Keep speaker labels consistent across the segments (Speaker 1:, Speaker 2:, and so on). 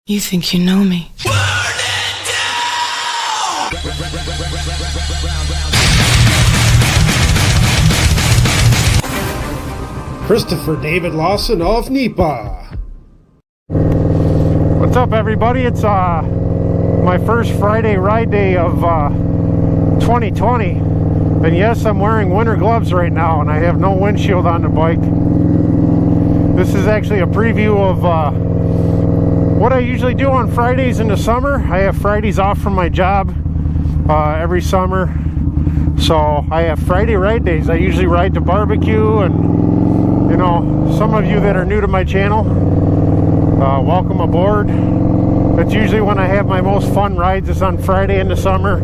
Speaker 1: You think you know me?
Speaker 2: Christopher David Lawson of NEPA.
Speaker 3: What's up, everybody? It's my first Friday ride day of 2020, and yes, I'm wearing winter gloves right now, and I have no windshield on the bike. This is actually a preview of what I usually do on Fridays in the summer. I have Fridays off from my job every summer, so I have Friday ride days. I usually ride to barbecue, and you know, some of you that are new to my channel, welcome aboard. That's usually when I have my most fun rides, is on Friday in the summer.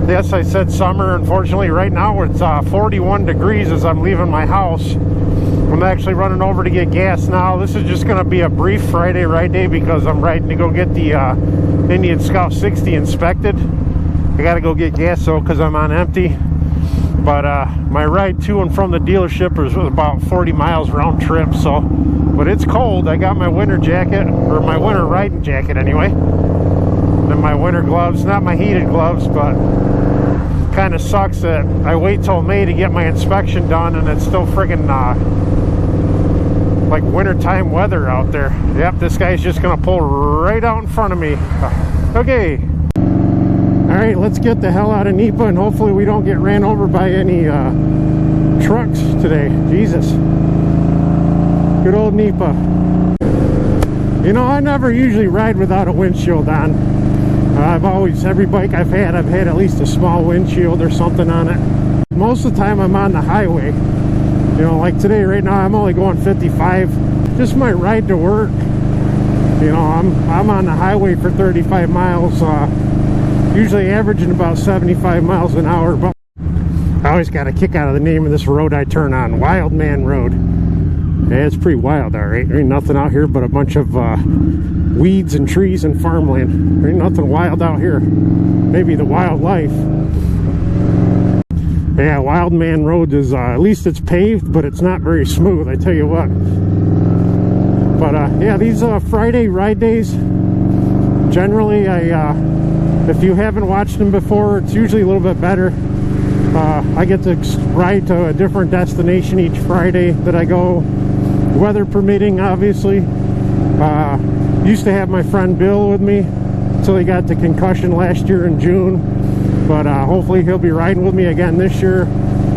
Speaker 3: Yes, I said summer. Unfortunately, right now it's 41 degrees as I'm leaving my house. I'm actually running over to get gas now. This is just going to be a brief Friday ride day because I'm riding to go get the Indian Scout 60 inspected. I got to go get gas though because I'm on empty. But my ride to and from the dealership was about 40 miles round trip, but it's cold. I got my winter jacket, or my winter riding jacket anyway, and my winter gloves, not my heated gloves, but kind of sucks that I wait till May to get my inspection done and it's still friggin' like wintertime weather out there. Yep, this guy's just gonna pull right out in front of me. Okay. Alright, let's get the hell out of NEPA, and hopefully we don't get ran over by any trucks today. Jesus. Good old NEPA. You know, I never usually ride without a windshield on. Every bike I've had at least a small windshield or something on it. Most of the time I'm on the highway. You know, like today, right now, I'm only going 55. Just my ride to work. You know, I'm on the highway for 35 miles. Usually averaging about 75 miles an hour, but I always got a kick out of the name of this road I turn on, Wild Man Road. Yeah, it's pretty wild, all right. There ain't nothing out here but a bunch of weeds and trees and farmland. There ain't nothing wild out here. Maybe the wildlife. Yeah, Wild Man Road is, at least it's paved, but it's not very smooth, I tell you what. But yeah, these Friday ride days, generally if you haven't watched them before, it's usually a little bit better. I get to ride to a different destination each Friday that I go, weather permitting, obviously. Used to have my friend Bill with me until he got the concussion last year in June, but hopefully he'll be riding with me again this year.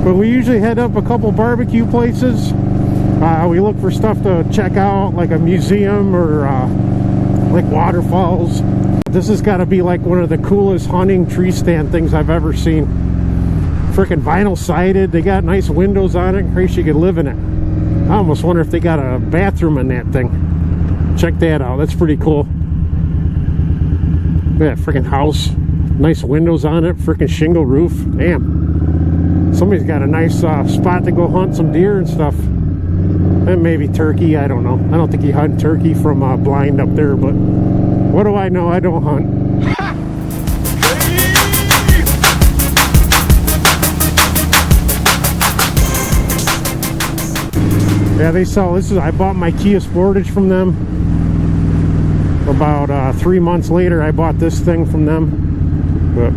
Speaker 3: But we usually head up a couple barbecue places. We look for stuff to check out, like a museum or like waterfalls. This has got to be like one of the coolest hunting tree stand things I've ever seen. Freaking vinyl sided. They got nice windows on it in case you could live in it. I almost wonder if they got a bathroom in that thing. Check that out. That's pretty cool. Look at that freaking house. Nice windows on it. Freaking shingle roof. Damn. Somebody's got a nice spot to go hunt some deer and stuff. And maybe turkey. I don't know. I don't think you hunt turkey from blind up there, but what do I know? I don't hunt. Yeah, they sell this. I bought my Kia Sportage from them. About 3 months later, I bought this thing from them. But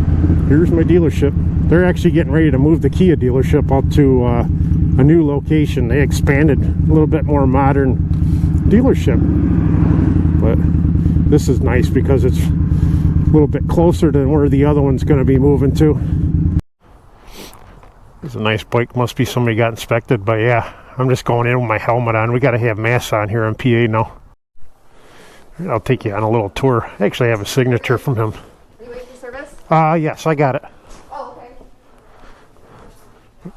Speaker 3: here's my dealership. They're actually getting ready to move the Kia dealership up to a new location. They expanded, a little bit more modern dealership. But this is nice because it's a little bit closer to where the other one's going to be moving to. It's a nice bike. Must be somebody got inspected, but yeah, I'm just going in with my helmet on. We got to have masks on here in PA now. I'll take you on a little tour. I actually have a signature from him.
Speaker 4: Are you waiting for service?
Speaker 3: Yes, I got it.
Speaker 4: Oh, okay.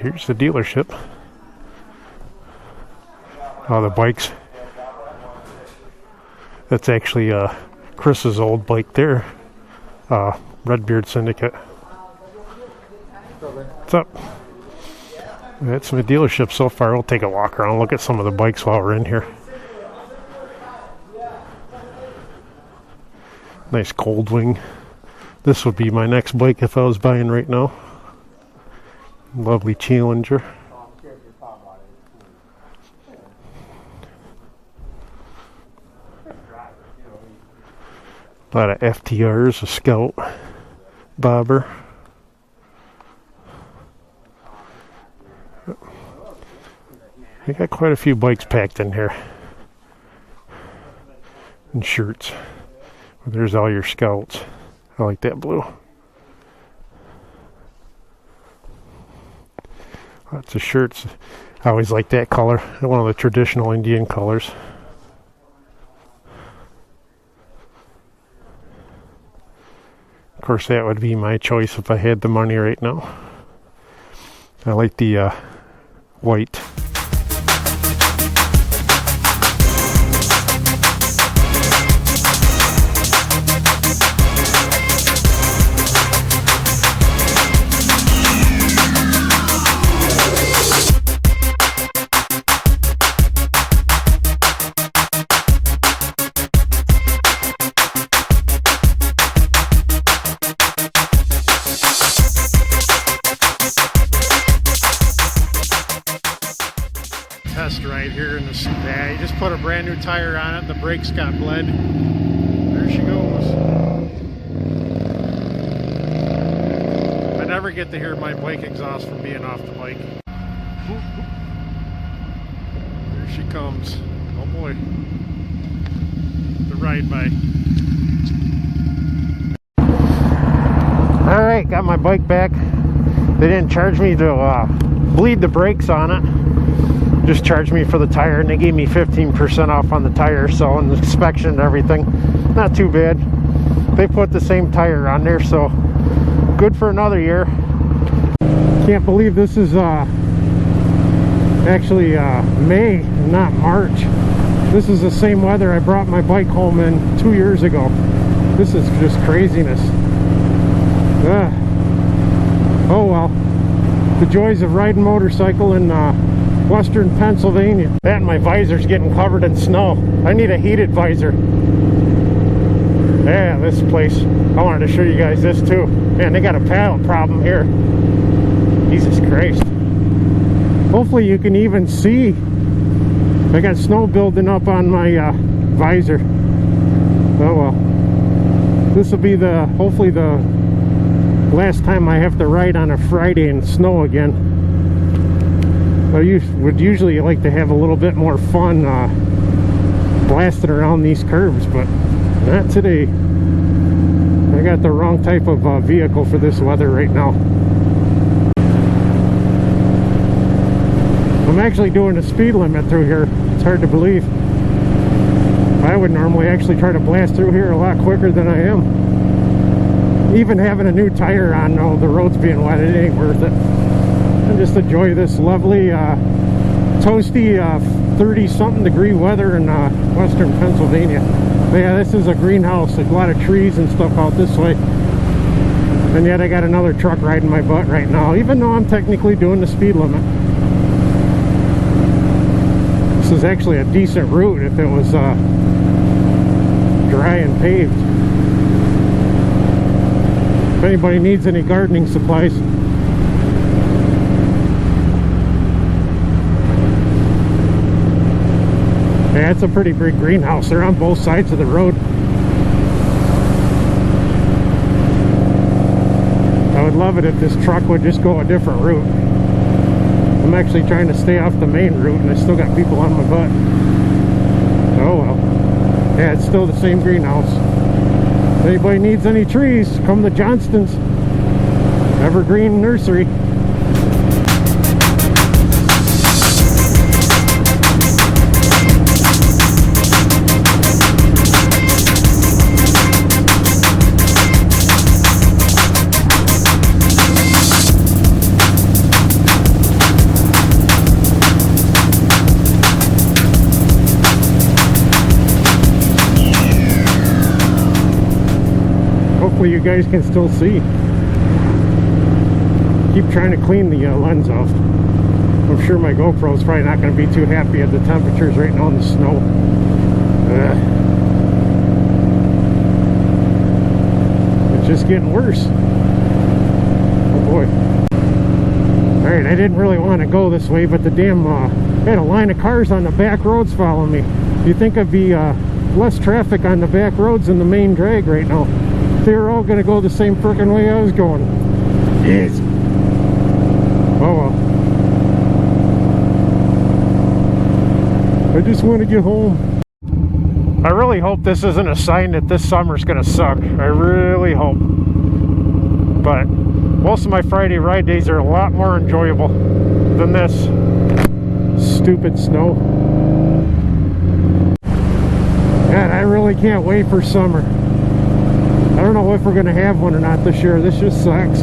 Speaker 3: Here's the dealership. Oh, the bikes. That's actually Chris's old bike there. Redbeard Syndicate. What's up? That's my dealership so far. We'll take a walk around, look at some of the bikes while we're in here. Nice Coldwing. This would be my next bike if I was buying right now. Lovely Challenger. A lot of FTRs, a Scout, Bobber. I got quite a few bikes packed in here. And shirts. There's all your Scouts. I like that blue. Lots of shirts. I always like that color. One of the traditional Indian colors. Of course, that would be my choice if I had the money right now. I like the white. Test right here in the yeah, you just put a brand new tire on it, the brakes got bled. There she goes. I never get to hear my bike exhaust from being off the bike. There she comes. Oh boy. The ride by. Alright, got my bike back. They didn't charge me to bleed the brakes on it. Just charged me for the tire, and they gave me 15% off on the tire, so on the inspection and everything, not too bad. They put the same tire on there, so good for another year. Can't believe this is actually May, not March. This is the same weather I brought my bike home in 2 years ago. This is just craziness. Oh well, the joys of riding motorcycle in Western Pennsylvania. That and my visor's getting covered in snow. I need a heated visor. Yeah, this place. I wanted to show you guys this too. Man, they got a pallet problem here. Jesus Christ. Hopefully you can even see. I got snow building up on my visor. Oh well. This will be hopefully the last time I have to ride on a Friday in snow again. I would usually like to have a little bit more fun blasting around these curves, but not today. I got the wrong type of vehicle for this weather right now. I'm actually doing the speed limit through here. It's hard to believe. I would normally actually try to blast through here a lot quicker than I am. Even having a new tire on, though, the road's being wet, it ain't worth it. And just enjoy this lovely toasty 30-something degree weather in Western Pennsylvania. But yeah, this is a greenhouse, a lot of trees and stuff out this way. And yet I got another truck riding my butt right now, even though I'm technically doing the speed limit. This is actually a decent route if it was dry and paved. If anybody needs any gardening supplies. Yeah, it's a pretty big greenhouse. They're on both sides of the road. I would love it if this truck would just go a different route. I'm actually trying to stay off the main route, and I still got people on my butt. Oh well. Yeah, it's still the same greenhouse. If anybody needs any trees, come to Johnston's Evergreen Nursery. You guys can still see. Keep trying to clean the lens off. I'm sure my GoPro is probably not going to be too happy at the temperatures right now in the snow. It's just getting worse. Oh boy. Alright, Alright, I didn't really want to go this way, but the damn, had a line of cars on the back roads following me. You'd think I'd be, less traffic on the back roads in the main drag right now. They were all gonna go the same frickin' way I was going. Yes. Oh well. I just want to get home. I really hope this isn't a sign that this summer's gonna suck. I really hope. But most of my Friday ride days are a lot more enjoyable than this stupid snow. Man, I really can't wait for summer. I don't know if we're gonna have one or not this year. This just sucks.